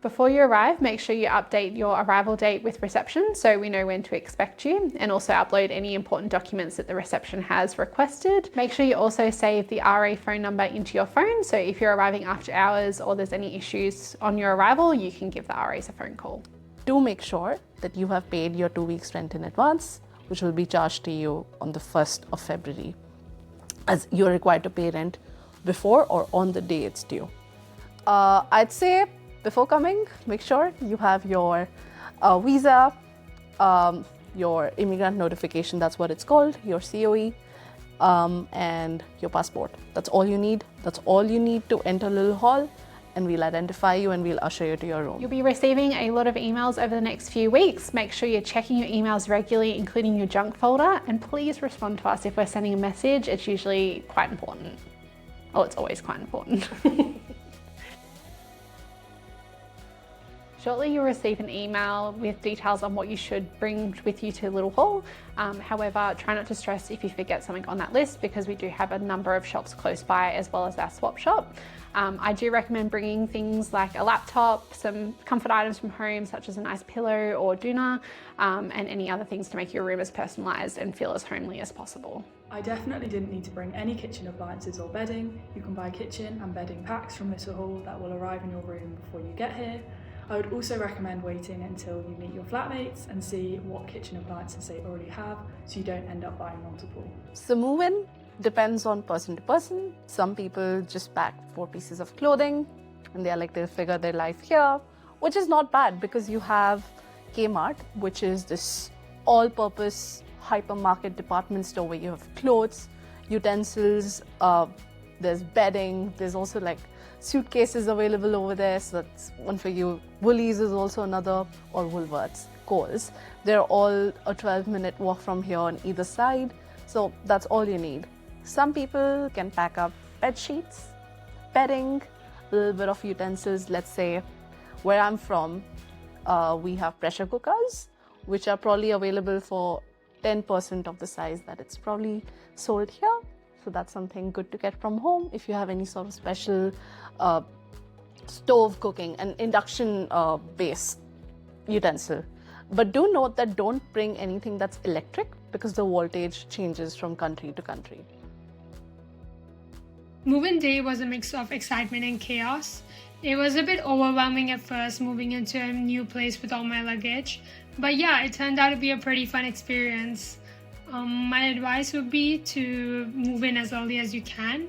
Before you arrive, make sure you update your arrival date with reception so we know when to expect you, and also upload any important documents that the reception has requested. Make sure you also save the RA phone number into your phone, so if you're arriving after hours or there's any issues on your arrival, you can give the RAs a phone call. Do make sure that you have paid your 2 weeks rent in advance, which will be charged to you on the 1st of February, as you're required to pay rent before or on the day it's due. I'd say before coming, make sure you have your visa, your immigrant notification, that's what it's called, your COE, and your passport. That's all you need. That's all you need to enter Little Hall, and we'll identify you and we'll usher you to your room. You'll be receiving a lot of emails over the next few weeks. Make sure you're checking your emails regularly, including your junk folder, and please respond to us if we're sending a message. It's usually quite important. Oh, it's always quite important. Shortly, you'll receive an email with details on what you should bring with you to Little Hall. However, try not to stress if you forget something on that list, because we do have a number of shops close by as well as our swap shop. I do recommend bringing things like a laptop, some comfort items from home such as a nice pillow or doona, and any other things to make your room as personalised and feel as homely as possible. I definitely didn't need to bring any kitchen appliances or bedding. You can buy kitchen and bedding packs from Little Hall that will arrive in your room before you get here. I would also recommend waiting until you meet your flatmates and see what kitchen appliances they already have, so you don't end up buying multiple. So move-in depends on person to person. Some people just pack 4 pieces of clothing and they'll figure their life here, which is not bad because you have Kmart, which is this all-purpose hypermarket department store where you have clothes, utensils, there's bedding, there's also suitcases available over there, so that's one for you. Woolies is also another, or Woolworths, Coles. They're all a 12-minute walk from here on either side, so that's all you need. Some people can pack up bed sheets, bedding, a little bit of utensils. Let's say where I'm from, we have pressure cookers, which are probably available for 10% of the size that it's probably sold here. So that's something good to get from home if you have any sort of special stove cooking and induction based utensil. But do note that don't bring anything that's electric because the voltage changes from country to country. Move-in day was a mix of excitement and chaos. It was a bit overwhelming at first, moving into a new place with all my luggage. But yeah, it turned out to be a pretty fun experience. My advice would be to move in as early as you can.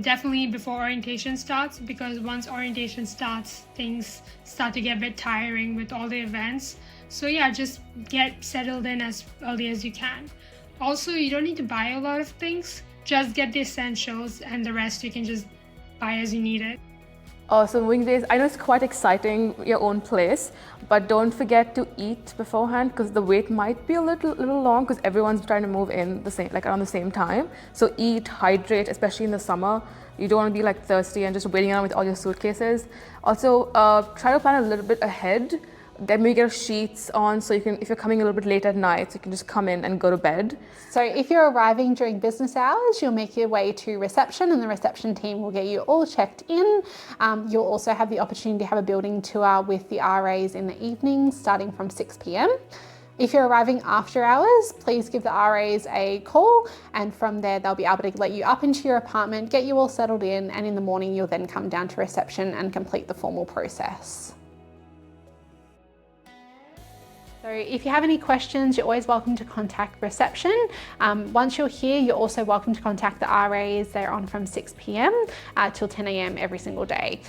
Definitely before orientation starts, because once orientation starts, things start to get a bit tiring with all the events. So yeah, just get settled in as early as you can. Also, you don't need to buy a lot of things. Just get the essentials, and the rest you can just buy as you need it. So moving days, I know it's quite exciting, your own place, but don't forget to eat beforehand because the wait might be a little long because everyone's trying to move in around the same time. So eat, hydrate, especially in the summer. You don't want to be thirsty and just waiting around with all your suitcases. Also, try to plan a little bit ahead. Then maybe get sheets on so you can, if you're coming a little bit late at night, so you can just come in and go to bed. So if you're arriving during business hours, you'll make your way to reception and the reception team will get you all checked in. You'll also have the opportunity to have a building tour with the RAs in the evening starting from 6 p.m. If you're arriving after hours, please give the RAs a call, and from there they'll be able to let you up into your apartment, get you all settled in, and in the morning you'll then come down to reception and complete the formal process. So if you have any questions, you're always welcome to contact reception. Once you're here, you're also welcome to contact the RAs. They're on from 6 p.m. Till 10 a.m. every single day.